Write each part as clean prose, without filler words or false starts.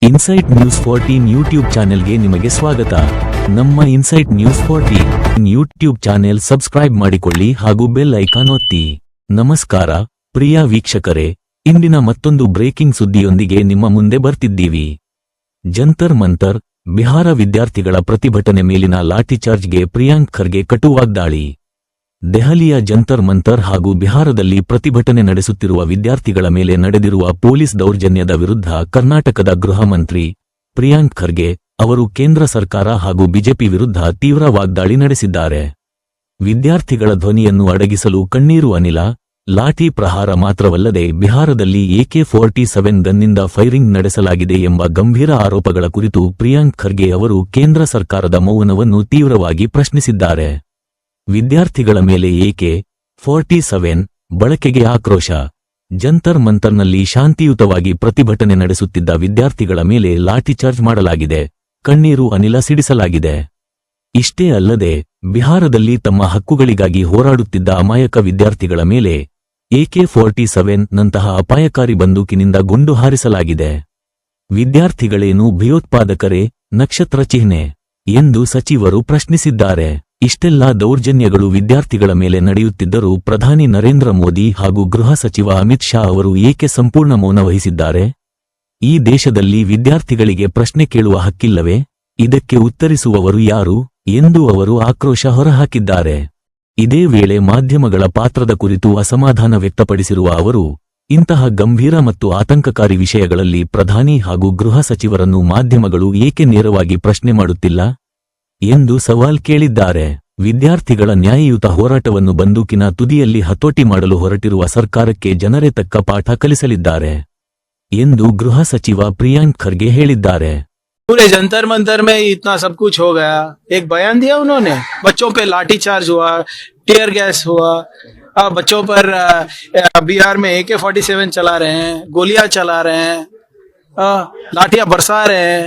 Insight news 14 YouTube ಚಾನೆಲ್ಗೆ ನಿಮಗೆ ಸ್ವಾಗತ. ನಮ್ಮ insight news 14 YouTube channel subscribe ಮಾಡಿಕೊಳ್ಳಿ ಹಾಗೂ ಬೆಲ್ ಐಕಾನ್ ಒತ್ತಿ. ನಮಸ್ಕಾರ ಪ್ರಿಯ ವೀಕ್ಷಕರೇ, ಇಂದಿನ ಮತ್ತೊಂದು ಬ್ರೇಕಿಂಗ್ ಸುದ್ದಿಯೊಂದಿಗೆ ನಿಮ್ಮ ಮುಂದೆ ಬರ್ತಿದ್ದೀವಿ. ಜಂತರ್ ಮಂತರ್, ಬಿಹಾರ ವಿದ್ಯಾರ್ಥಿಗಳ ಪ್ರತಿಭಟನೆ ಮೇಲಿನ ಲಾಠಿಚಾರ್ಜ್ಗೆ ಪ್ರಿಯಾಂಕ್ ಖರ್ಗೆ ಕಟು ವಾಗ್ದಾಳಿ. ದೆಹಲಿಯ ಜಂತರ್ ಮಂತರ್ ಹಾಗೂ ಬಿಹಾರದಲ್ಲಿ ಪ್ರತಿಭಟನೆ ನಡೆಸುತ್ತಿರುವ ವಿದ್ಯಾರ್ಥಿಗಳ ಮೇಲೆ ನಡೆದಿರುವ ಪೊಲೀಸ್ ದೌರ್ಜನ್ಯದ ವಿರುದ್ಧ ಕರ್ನಾಟಕದ ಗೃಹ ಮಂತ್ರಿ ಪ್ರಿಯಾಂಕ್ ಖರ್ಗೆ ಅವರು ಕೇಂದ್ರ ಸರ್ಕಾರ ಹಾಗೂ ಬಿಜೆಪಿ ವಿರುದ್ಧ ತೀವ್ರ ವಾಗ್ದಾಳಿ ನಡೆಸಿದ್ದಾರೆ. ವಿದ್ಯಾರ್ಥಿಗಳ ಧ್ವನಿಯನ್ನು ಅಡಗಿಸಲು ಕಣ್ಣೀರು ಅನಿಲ, ಲಾಠಿ ಪ್ರಹಾರ ಮಾತ್ರವಲ್ಲದೆ ಬಿಹಾರದಲ್ಲಿ AK-47 ಗನ್ನಿಂದ ಫೈರಿಂಗ್ ನಡೆಸಲಾಗಿದೆ ಎಂಬ ಗಂಭೀರ ಆರೋಪಗಳ ಕುರಿತು ಪ್ರಿಯಾಂಕ್ ಖರ್ಗೆ ಅವರು ಕೇಂದ್ರ ಸರ್ಕಾರದ ಮೌನವನ್ನು ತೀವ್ರವಾಗಿ ಪ್ರಶ್ನಿಸಿದ್ದಾರೆ. ವಿದ್ಯಾರ್ಥಿಗಳ ಮೇಲೆ AK-47 ಬಳಕೆಗೆ ಆಕ್ರೋಶ. ಜಂತರ್ ಮಂತರ್ನಲ್ಲಿ ಶಾಂತಿಯುತವಾಗಿ ಪ್ರತಿಭಟನೆ ನಡೆಸುತ್ತಿದ್ದ ವಿದ್ಯಾರ್ಥಿಗಳ ಮೇಲೆ ಲಾಠಿಚಾರ್ಜ್ ಮಾಡಲಾಗಿದೆ, ಕಣ್ಣೀರು ಅನಿಲ ಸಿಡಿಸಲಾಗಿದೆ. ಇಷ್ಟೇ ಅಲ್ಲದೆ ಬಿಹಾರದಲ್ಲಿ ತಮ್ಮ ಹಕ್ಕುಗಳಿಗಾಗಿ ಹೋರಾಡುತ್ತಿದ್ದ ಅಮಾಯಕ ವಿದ್ಯಾರ್ಥಿಗಳ ಮೇಲೆ AK-47 ನಂತಹ ಅಪಾಯಕಾರಿ ಬಂದೂಕಿನಿಂದ ಗುಂಡು ಹಾರಿಸಲಾಗಿದೆ. ವಿದ್ಯಾರ್ಥಿಗಳೇನು ಭಯೋತ್ಪಾದಕರೇ, ನಕ್ಷತ್ರ ಚಿಹ್ನೆ ಎಂದು ಸಚಿವರು ಪ್ರಶ್ನಿಸಿದ್ದಾರೆ. ಇಷ್ಟೆಲ್ಲಾ ದೌರ್ಜನ್ಯಗಳು ವಿದ್ಯಾರ್ಥಿಗಳ ಮೇಲೆ ನಡೆಯುತ್ತಿದ್ದರೂ ಪ್ರಧಾನಿ ನರೇಂದ್ರ ಮೋದಿ ಹಾಗೂ ಗೃಹ ಸಚಿವ ಅಮಿತ್ ಶಾ ಅವರು ಏಕೆ ಸಂಪೂರ್ಣ ಮೌನ ವಹಿಸಿದ್ದಾರೆ? ಈ ದೇಶದಲ್ಲಿ ವಿದ್ಯಾರ್ಥಿಗಳಿಗೆ ಪ್ರಶ್ನೆ ಕೇಳುವ ಹಕ್ಕಿಲ್ಲವೇ? ಇದಕ್ಕೆ ಉತ್ತರಿಸುವವರು ಯಾರು ಎಂದು ಅವರು ಆಕ್ರೋಶ ಹೊರಹಾಕಿದ್ದಾರೆ. ಇದೇ ವೇಳೆ ಮಾಧ್ಯಮಗಳ ಪಾತ್ರದ ಕುರಿತು ಅಸಮಾಧಾನ ವ್ಯಕ್ತಪಡಿಸಿರುವ ಅವರು, ಇಂತಹ ಗಂಭೀರ ಮತ್ತು ಆತಂಕಕಾರಿ ವಿಷಯಗಳಲ್ಲಿ ಪ್ರಧಾನಿ ಹಾಗೂ ಗೃಹ ಸಚಿವರನ್ನು ಮಾಧ್ಯಮಗಳು ಏಕೆ ನೇರವಾಗಿ ಪ್ರಶ್ನೆ ಮಾಡುತ್ತಿಲ್ಲ ಎಂದು ಸವಾಲ್ ಕೇಳಿದ್ದಾರೆ. ವಿದ್ಯಾರ್ಥಿಗಳ ನ್ಯಾಯಯುತ ಹೋರಾಟವನ್ನು ಬಂದೂಕಿನ ತುದಿಯಲ್ಲಿ ಹತೋಟಿ ಮಾಡಲು ಹೊರಟಿರುವ ಸರ್ಕಾರಕ್ಕೆ ಜನರೇ ತಕ್ಕ ಪಾಠ ಕಲಿಸಲಿದ್ದಾರೆ ಎಂದು ಗೃಹ ಸಚಿವ ಪ್ರಿಯಾಂಕ್ ಖರ್ಗೆ ಹೇಳಿದ್ದಾರೆ. पूरे जंतर मंतर में इतना सब कुछ हो गया, एक बयान दिया उन्होंने, बच्चों पे लाठीचार्ज हुआ, टीयर गैस हुआ, बच्चों पर बिहार में AK-47 चला रहे हैं, गोलियां चला रहे हैं, लाठियां बरसा रहे हैं.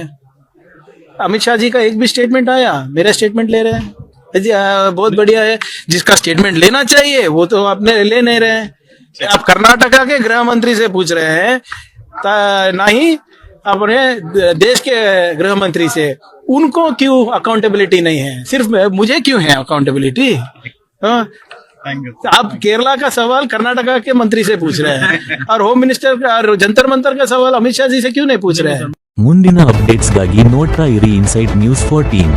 अमित शाह जी का एक भी स्टेटमेंट आया? मेरा स्टेटमेंट ले रहे हैं. बहुत बढ़िया है, जिसका स्टेटमेंट लेना चाहिए वो तो आपने ले नहीं रहे हैं. आप कर्नाटका के गृह मंत्री से पूछ रहे हैं, ना ही अपने देश के गृह मंत्री से. उनको क्यों अकाउंटेबिलिटी नहीं है? सिर्फ मुझे क्यों है अकाउंटेबिलिटी? आप केरला का सवाल कर्नाटका के मंत्री से पूछ रहे हैं और होम मिनिस्टर का और जंतर मंतर का सवाल अमित शाह जी से क्यों नहीं पूछ रहे हैं? ಮುಂದಿನ ಅಪ್ಡೇಟ್ಸ್ಗಾಗಿ ನೋಡ್ತಾ ಇರಿ ಇನ್ಸೈಟ್ ನ್ಯೂಸ್ 14.